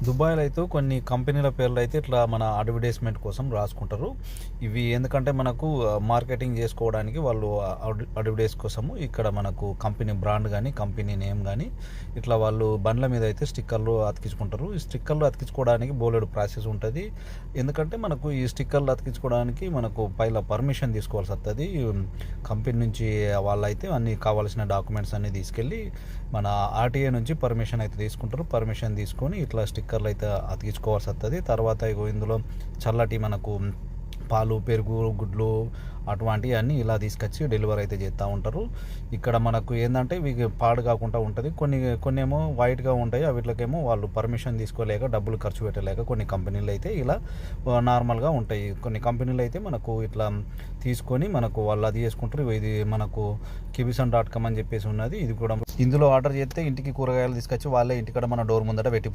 దుబాయ్‌లో అయితే కొన్ని కంపెనీల పేర్లు అయితే ఇట్లా మన అడ్వర్టైజ్‌మెంట్ కోసం రాసుకుంటారు. ఇవి ఎందుకంటే మనకు మార్కెటింగ్ చేసుకోవడానికి వాళ్ళు అడ్వర్టైజ్ కోసము ఇక్కడ మనకు కంపెనీ బ్రాండ్ గానీ, కంపెనీ నేమ్ గానీ ఇట్లా వాళ్ళు బండ్ల మీద అయితే స్టిక్కర్లు అతికించుకుంటారు. ఈ స్టిక్కర్లు అతికించుకోవడానికి బోలెడు ప్రాసెస్ ఉంటది. ఎందుకంటే మనకు ఈ స్టిక్కర్లు అతికించుకోవడానికి మనకు పైల పర్మిషన్ తీసుకోవాల్సి వస్తది. కంపెనీ నుంచి వాళ్ళైతే అన్ని కావాల్సిన డాక్యుమెంట్స్ అన్నీ తీసుకెళ్ళి మన ఆర్‌టీఏ నుంచి పర్మిషన్ అయితే తీసుకుంటారు. పర్మిషన్ తీసుకొని ఇట్లా స్టిక్కర్లు అయితే అతికించుకోవాల్సి వస్తది. తర్వాత ఇగో ఇందులో చల్లటి మనకు పాలు, పెరుగు, గుడ్లు అటువంటివన్నీ ఇలా తీసుకొచ్చి డెలివరీ అయితే చేస్తూ ఉంటారు. ఇక్కడ మనకు ఏందంటే ఇవి పాడు కాకుండా ఉంటుంది. కొన్నేమో వైట్‌గా ఉంటాయి. వీటికేమో వాళ్ళు పర్మిషన్ తీసుకోలేక డబ్బులు ఖర్చు పెట్టలేక కొన్ని కంపెనీలు అయితే ఇలా నార్మల్‌గా ఉంటాయి. కొన్ని కంపెనీలు అయితే మనకు ఇట్లా తీసుకొని మనకు వాళ్ళు అది చేసుకుంటారు. ఇది మనకు kivisan.com అని చెప్పేసి ఉన్నది. ఇది కూడా ఇందులో ఆర్డర్ చేస్తే ఇంటికి కూరగాయలు తీసుకొచ్చి వాళ్ళే ఇంటికాడ మన డోర్ ముందట పెట్టి